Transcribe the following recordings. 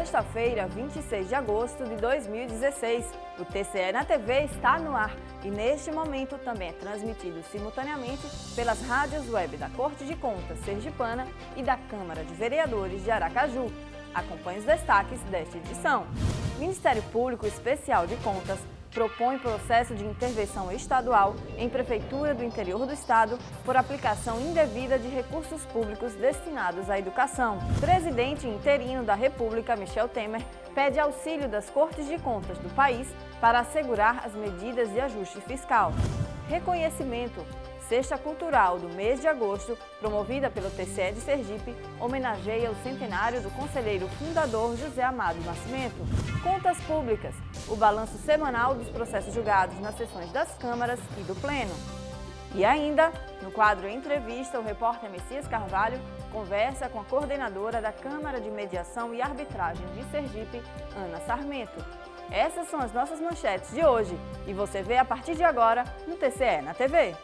sexta-feira, 26 de agosto de 2016. O TCE na TV está no ar e neste momento também é transmitido simultaneamente pelas rádios web da Corte de Contas Sergipana e da Câmara de Vereadores de Aracaju. Acompanhe os destaques desta edição. Ministério Público Especial de Contas propõe processo de intervenção estadual em Prefeitura do Interior do Estado por aplicação indevida de recursos públicos destinados à educação. Presidente interino da República, Michel Temer, pede auxílio das Cortes de Contas do país para assegurar as medidas de ajuste fiscal. Reconhecimento. Sexta Cultural do mês de agosto, promovida pelo TCE de Sergipe, homenageia o centenário do conselheiro fundador José Amado Nascimento. Contas Públicas, o balanço semanal dos processos julgados nas sessões das câmaras e do Pleno. E ainda, no quadro Entrevista, o repórter Messias Carvalho conversa com a coordenadora da Câmara de Mediação e Arbitragem de Sergipe, Ana Sarmento. Essas são as nossas manchetes de hoje e você vê a partir de agora no TCE na TV.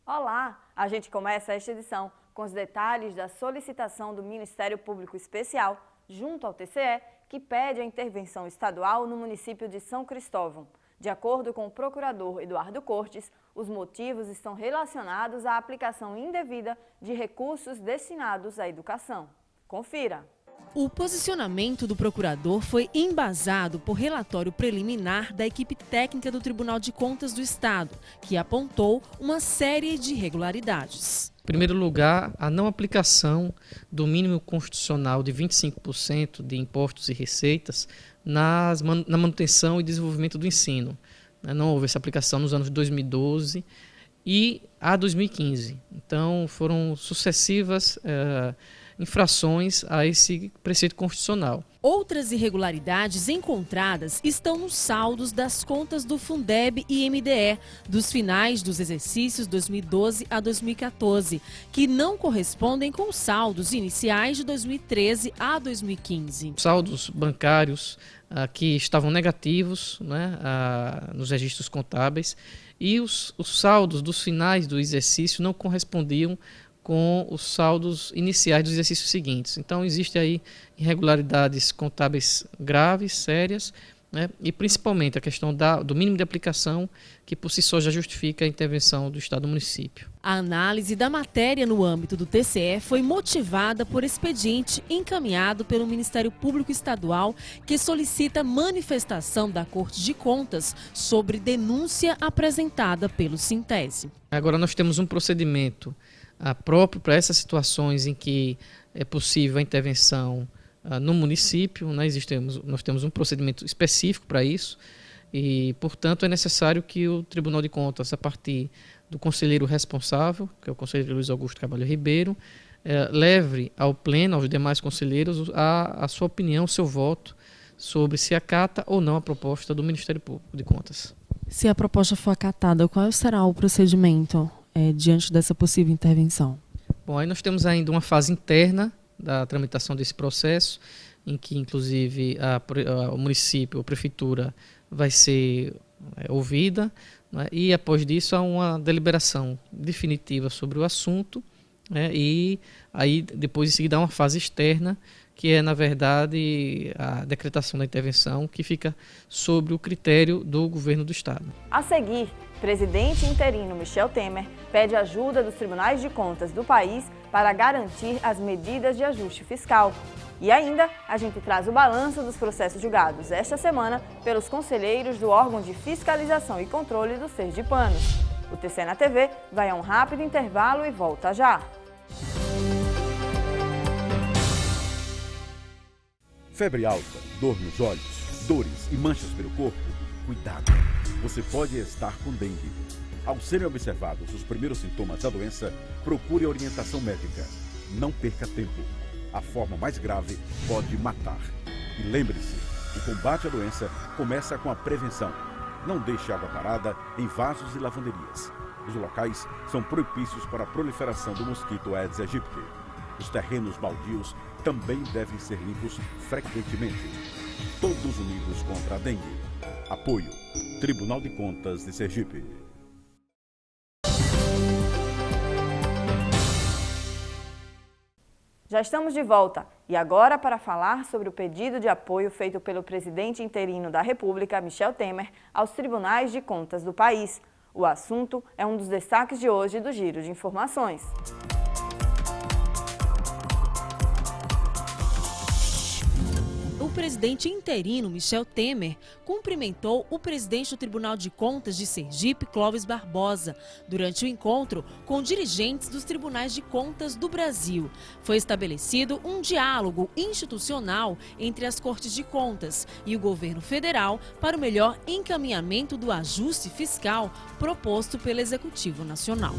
Olá! A gente começa esta edição com os detalhes da solicitação do Ministério Público Especial, junto ao TCE, que pede a intervenção estadual no município de São Cristóvão. De acordo com o procurador Eduardo Cortes, os motivos estão relacionados à aplicação indevida de recursos destinados à educação. Confira! O posicionamento do procurador foi embasado por relatório preliminar da equipe técnica do Tribunal de Contas do Estado, que apontou uma série de irregularidades. Em primeiro lugar, a não aplicação do mínimo constitucional de 25% de impostos e receitas na manutenção e desenvolvimento do ensino. Não houve essa aplicação nos anos 2012 e a 2015. Então, foram sucessivas infrações a esse preceito constitucional. Outras irregularidades encontradas estão nos saldos das contas do Fundeb e MDE, dos finais dos exercícios 2012 a 2014, que não correspondem com os saldos iniciais de 2013 a 2015. Saldos bancários que estavam negativos, nos registros contábeis, e os saldos dos finais do exercício não correspondiam com os saldos iniciais dos exercícios seguintes. Então, existem aí irregularidades contábeis graves, sérias, e principalmente a questão do mínimo de aplicação, que por si só já justifica a intervenção do Estado e do município. A análise da matéria no âmbito do TCE foi motivada por expediente encaminhado pelo Ministério Público Estadual, que solicita manifestação da Corte de Contas sobre denúncia apresentada pelo Sintese. Agora nós temos um procedimento próprio para essas situações em que é possível a intervenção no município, nós temos um procedimento específico para isso e, portanto, é necessário que o Tribunal de Contas, a partir do conselheiro responsável, que é o conselheiro Luiz Augusto Carvalho Ribeiro, leve ao Pleno, aos demais conselheiros, a sua opinião, o seu voto sobre se acata ou não a proposta do Ministério Público de Contas. Se a proposta for acatada, qual será o procedimento diante dessa possível intervenção? Bom, aí nós temos ainda uma fase interna da tramitação desse processo, em que inclusive o município, a prefeitura vai ser ouvida, e após disso há uma deliberação definitiva sobre o assunto, e aí depois em seguida há uma fase externa, que é na verdade a decretação da intervenção, que fica sobre o critério do governo do Estado. A seguir, presidente interino Michel Temer pede ajuda dos tribunais de contas do país para garantir as medidas de ajuste fiscal. E ainda, a gente traz o balanço dos processos julgados esta semana pelos conselheiros do órgão de fiscalização e controle dos sergipanos. O TCE na TV vai a um rápido intervalo e volta já. Febre alta, dor nos olhos, dores e manchas pelo corpo? Cuidado! Você pode estar com dengue. Ao serem observados os primeiros sintomas da doença, procure orientação médica. Não perca tempo. A forma mais grave pode matar. E lembre-se, o combate à doença começa com a prevenção. Não deixe água parada em vasos e lavanderias. Os locais são propícios para a proliferação do mosquito Aedes aegypti. Os terrenos baldios também devem ser limpos frequentemente. Todos unidos contra a dengue. Apoio: Tribunal de Contas de Sergipe. Já estamos de volta e agora para falar sobre o pedido de apoio feito pelo presidente interino da República, Michel Temer, aos tribunais de contas do país. O assunto é um dos destaques de hoje do Giro de Informações. O presidente interino, Michel Temer, cumprimentou o presidente do Tribunal de Contas de Sergipe, Clóvis Barbosa, durante o encontro com dirigentes dos tribunais de contas do Brasil. Foi estabelecido um diálogo institucional entre as Cortes de Contas e o governo federal para o melhor encaminhamento do ajuste fiscal proposto pelo Executivo Nacional.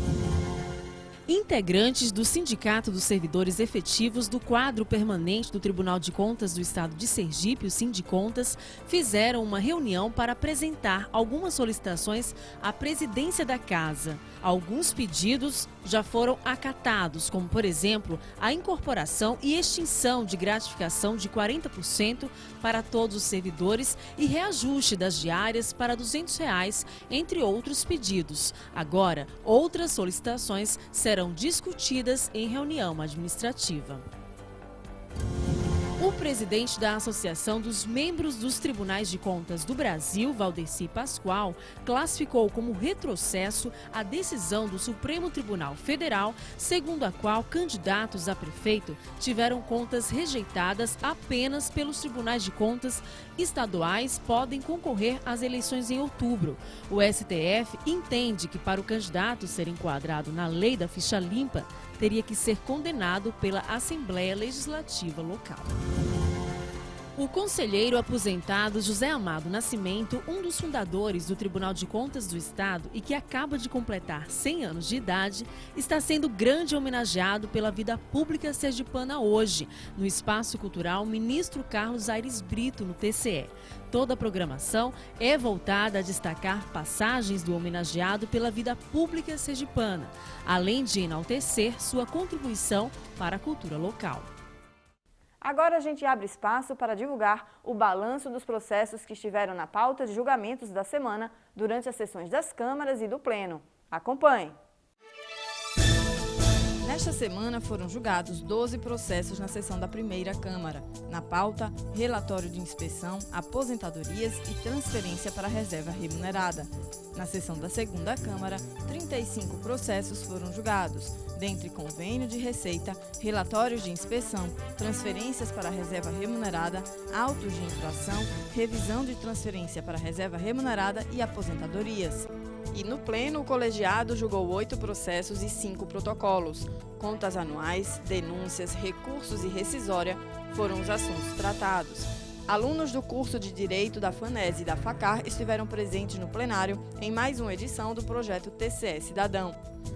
Integrantes do Sindicato dos Servidores Efetivos do Quadro Permanente do Tribunal de Contas do Estado de Sergipe, o Sindicontas, fizeram uma reunião para apresentar algumas solicitações à presidência da Casa. Alguns pedidos já foram acatados, como, por exemplo, a incorporação e extinção de gratificação de 40% para todos os servidores e reajuste das diárias para R$ 200, entre outros pedidos. Agora, outras solicitações serão discutidas em reunião administrativa. O presidente da Associação dos Membros dos Tribunais de Contas do Brasil, Valdeci Pascoal, classificou como retrocesso a decisão do Supremo Tribunal Federal, segundo a qual candidatos a prefeito tiveram contas rejeitadas apenas pelos tribunais de contas estaduais podem concorrer às eleições em outubro. O STF entende que para o candidato ser enquadrado na lei da ficha limpa, teria que ser condenado pela Assembleia Legislativa local. O conselheiro aposentado José Amado Nascimento, um dos fundadores do Tribunal de Contas do Estado e que acaba de completar 100 anos de idade, está sendo grande homenageado pela vida pública sergipana hoje, no Espaço Cultural Ministro Carlos Aires Brito, no TCE. Toda a programação é voltada a destacar passagens do homenageado pela vida pública sergipana, além de enaltecer sua contribuição para a cultura local. Agora a gente abre espaço para divulgar o balanço dos processos que estiveram na pauta de julgamentos da semana durante as sessões das câmaras e do Pleno. Acompanhe! Nesta semana foram julgados 12 processos na sessão da primeira Câmara. Na pauta, relatório de inspeção, aposentadorias e transferência para a reserva remunerada. Na sessão da segunda Câmara, 35 processos foram julgados, dentre convênio de receita, relatórios de inspeção, transferências para a reserva remunerada, autos de infração, revisão de transferência para a reserva remunerada e aposentadorias. E no Pleno, o colegiado julgou 8 processos e 5 protocolos. Contas anuais, denúncias, recursos e rescisória foram os assuntos tratados. Alunos do curso de Direito da FANES e da FACAR estiveram presentes no plenário em mais uma edição do projeto TCE Cidadão.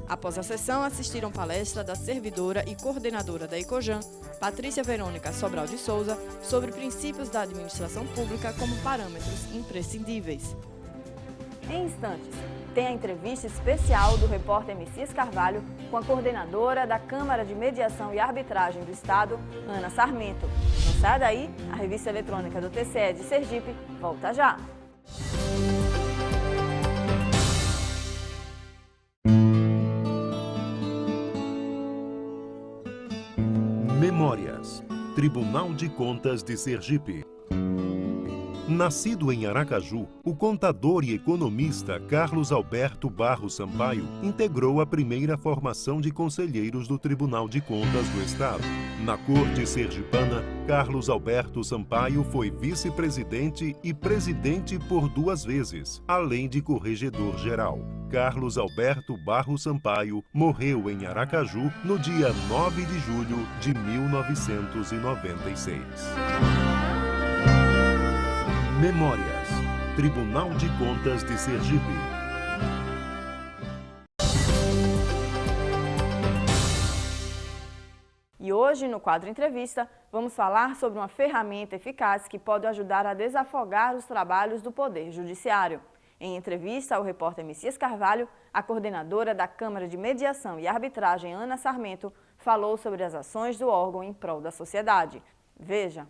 Após a sessão, assistiram palestra da servidora e coordenadora da Ecojan, Patrícia Verônica Sobral de Souza, sobre princípios da administração pública como parâmetros imprescindíveis. Em instantes, tem a entrevista especial do repórter Messias Carvalho com a coordenadora da Câmara de Mediação e Arbitragem do Estado, Ana Sarmento. Não saia daí, a revista eletrônica do TCE de Sergipe volta já. Memórias. Tribunal de Contas de Sergipe. Nascido em Aracaju, o contador e economista Carlos Alberto Barros Sampaio integrou a primeira formação de conselheiros do Tribunal de Contas do Estado. Na Corte Sergipana, Carlos Alberto Sampaio foi vice-presidente e presidente por 2 vezes, além de corregedor-geral. Carlos Alberto Barros Sampaio morreu em Aracaju no dia 9 de julho de 1996. Memórias. Tribunal de Contas de Sergipe. E hoje, no quadro Entrevista, vamos falar sobre uma ferramenta eficaz que pode ajudar a desafogar os trabalhos do Poder Judiciário. Em entrevista ao repórter Messias Carvalho, a coordenadora da Câmara de Mediação e Arbitragem, Ana Sarmento, falou sobre as ações do órgão em prol da sociedade. Veja.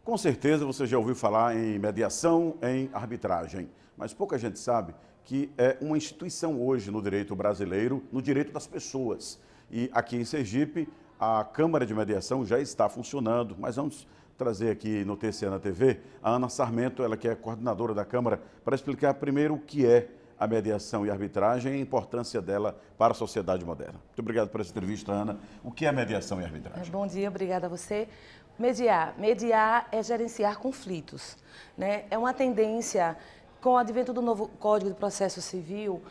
Com certeza você já ouviu falar em mediação, em arbitragem, mas pouca gente sabe que é uma instituição hoje no direito brasileiro, no direito das pessoas. E aqui em Sergipe, a Câmara de Mediação já está funcionando, mas vamos trazer aqui no TCE na TV a Ana Sarmento, ela que é coordenadora da Câmara, para explicar primeiro o que é a mediação e a arbitragem e a importância dela para a sociedade moderna. Muito obrigado por essa entrevista, Ana. O que é mediação e arbitragem? Bom dia, obrigada a você. Mediar é gerenciar conflitos, né? É uma tendência, com o advento do novo Código de Processo Civil,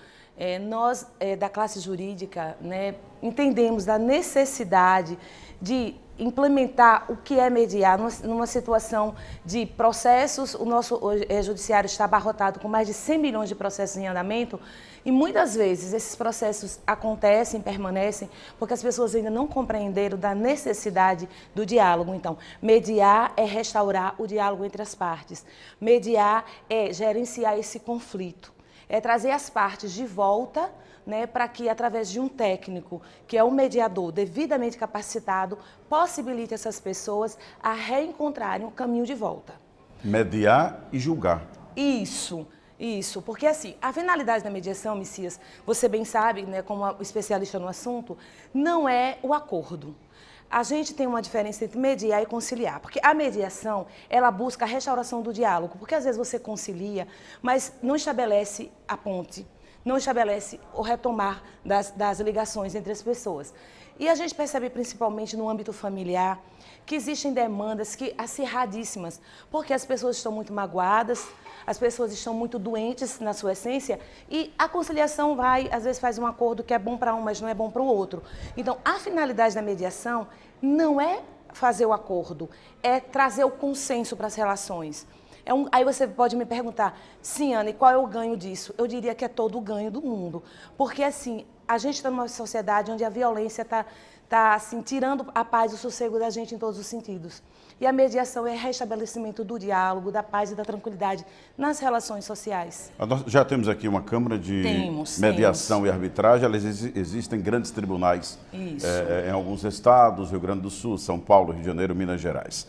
nós da classe jurídica, né, entendemos da necessidade de implementar o que é mediar numa situação de processos. O nosso judiciário está abarrotado com mais de 100 milhões de processos em andamento e muitas vezes esses processos acontecem, permanecem, porque as pessoas ainda não compreenderam da necessidade do diálogo. Então, mediar é restaurar o diálogo entre as partes. Mediar é gerenciar esse conflito, é trazer as partes de volta, né, para que, através de um técnico, que é um mediador devidamente capacitado, possibilite essas pessoas a reencontrarem o caminho de volta. Mediar e julgar. Isso, porque assim, a finalidade da mediação, Messias, você bem sabe, né, como especialista no assunto, não é o acordo. A gente tem uma diferença entre mediar e conciliar, porque a mediação, ela busca a restauração do diálogo, porque às vezes você concilia, mas não estabelece a ponte, não estabelece o retomar das ligações entre as pessoas. E a gente percebe principalmente no âmbito familiar que existem demandas acirradíssimas, porque as pessoas estão muito magoadas, as pessoas estão muito doentes na sua essência e a conciliação às vezes faz um acordo que é bom para um, mas não é bom para o outro. Então, a finalidade da mediação não é fazer o acordo, é trazer o consenso para as relações. Aí você pode me perguntar, sim, Ana, e qual é o ganho disso? Eu diria que é todo o ganho do mundo, porque assim, a gente está numa sociedade onde a violência está assim, tirando a paz e o sossego da gente em todos os sentidos. E a mediação é restabelecimento do diálogo, da paz e da tranquilidade nas relações sociais. Nós já temos aqui uma Câmara de Mediação e Arbitragem, elas existem grandes tribunais em alguns estados, Rio Grande do Sul, São Paulo, Rio de Janeiro, Minas Gerais.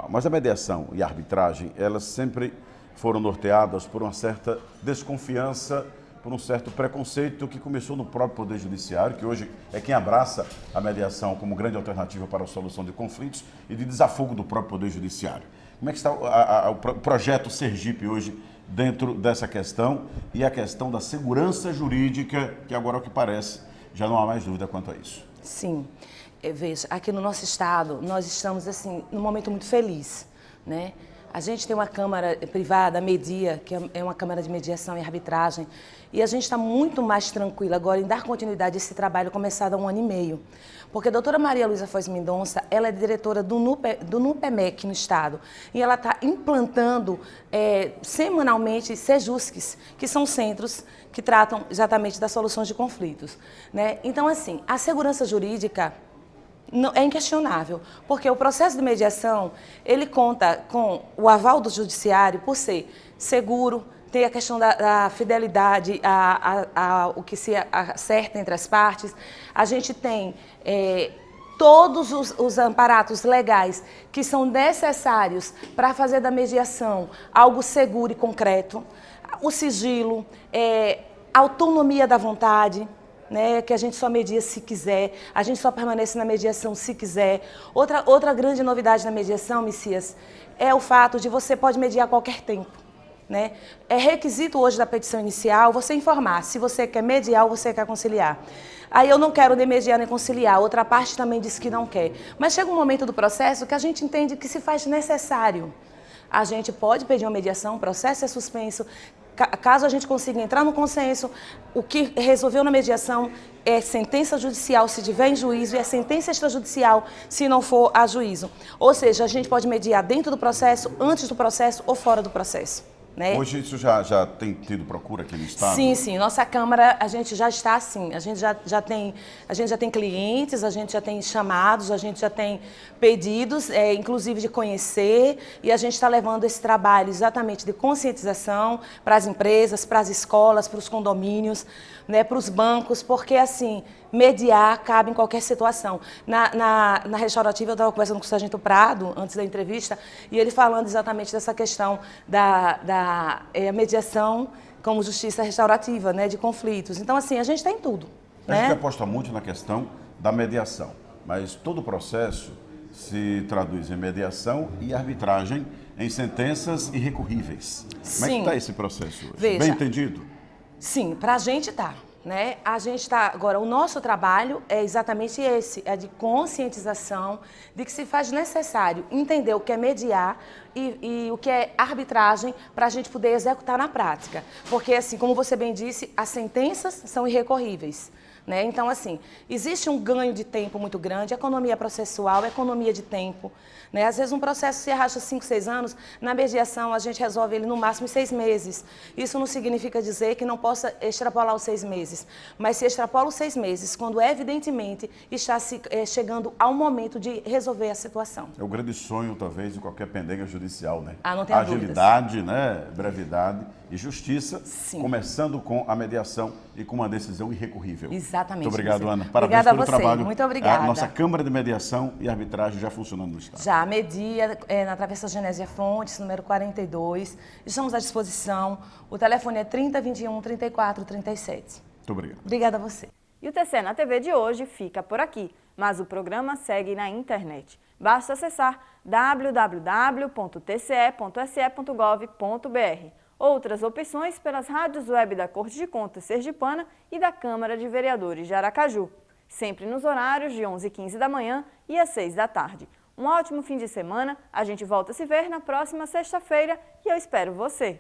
Mas a mediação e a arbitragem, elas sempre foram norteadas por uma certa desconfiança, por um certo preconceito que começou no próprio Poder Judiciário, que hoje é quem abraça a mediação como grande alternativa para a solução de conflitos e de desafogo do próprio Poder Judiciário. Como é que está o projeto Sergipe hoje dentro dessa questão e a questão da segurança jurídica, que agora, ao que parece, já não há mais dúvida quanto a isso? Sim. Veja, aqui no nosso estado, nós estamos assim, num momento muito feliz, né? A gente tem uma Câmara privada, a Media, que é uma Câmara de Mediação e Arbitragem, e a gente está muito mais tranquila agora em dar continuidade a esse trabalho começado há 1 ano e meio. Porque a doutora Maria Luísa Foz Mendonça, ela é diretora do NUPEMEC no estado, e ela está implantando semanalmente Sejusques, que são centros que tratam exatamente das soluções de conflitos, né? Então, assim, a segurança jurídica é inquestionável, porque o processo de mediação, ele conta com o aval do judiciário por ser seguro, tem a questão da fidelidade, o que se acerta entre as partes. A gente tem todos os amparatos legais que são necessários para fazer da mediação algo seguro e concreto. O sigilo, a autonomia da vontade, né, que a gente só media se quiser, a gente só permanece na mediação se quiser. Outra grande novidade na mediação, Messias, é o fato de você pode mediar a qualquer tempo, né? É requisito hoje da petição inicial você informar se você quer mediar ou você quer conciliar. Aí eu não quero nem mediar nem conciliar, outra parte também diz que não quer. Mas chega um momento do processo que a gente entende que se faz necessário. A gente pode pedir uma mediação, o processo é suspenso. Caso a gente consiga entrar no consenso, o que resolveu na mediação é sentença judicial se tiver em juízo e é sentença extrajudicial se não for a juízo. Ou seja, a gente pode mediar dentro do processo, antes do processo ou fora do processo. Né? Hoje isso já tem tido procura aqui no estado? Sim, sim. Nossa Câmara, a gente já está assim. A gente já tem clientes, a gente já tem chamados, a gente já tem pedidos, inclusive de conhecer, e a gente está levando esse trabalho exatamente de conscientização para as empresas, para as escolas, para os condomínios, né, para os bancos, porque assim, mediar cabe em qualquer situação. Na restaurativa eu estava conversando com o Sargento Prado, antes da entrevista, e ele falando exatamente dessa questão da mediação como justiça restaurativa, né, de conflitos. Então, assim, a gente está em tudo. A gente aposta muito na questão da mediação, mas todo o processo se traduz em mediação e arbitragem em sentenças irrecorríveis. Como é que está esse processo hoje? Veja, bem entendido? Sim, para a gente está. Né? A gente está agora, o nosso trabalho é exatamente esse, é de conscientização de que se faz necessário entender o que é mediar e o que é arbitragem para a gente poder executar na prática. Porque, assim, como você bem disse, as sentenças são irrecorríveis. Né? Então, assim, existe um ganho de tempo muito grande, economia processual, economia de tempo. Né? Às vezes um processo se arrasta 5, 6 anos, na mediação a gente resolve ele no máximo em 6 meses. Isso não significa dizer que não possa extrapolar os 6 meses, mas se extrapola os 6 meses, quando evidentemente está chegando ao momento de resolver a situação. É o grande sonho, talvez, de qualquer pendenga judicial, né? Não tenho agilidade, né? Brevidade e justiça, Sim. Começando com a mediação e com uma decisão irrecorrível. Exatamente. Muito obrigado, Ana. Parabéns obrigada pelo trabalho. Muito obrigada. A nossa Câmara de Mediação e Arbitragem já funcionando no Estado. Já, media na Travessa Genésia Fontes, número 42. Estamos à disposição. O telefone é 3021 3437. Muito obrigado. Obrigada a você. E o TCE na TV de hoje fica por aqui, mas o programa segue na internet. Basta acessar www.tce.se.gov.br. Outras opções pelas rádios web da Corte de Contas Sergipana e da Câmara de Vereadores de Aracaju. Sempre nos horários de 11h15 da manhã e às 6 da tarde. Um ótimo fim de semana, a gente volta a se ver na próxima sexta-feira e eu espero você!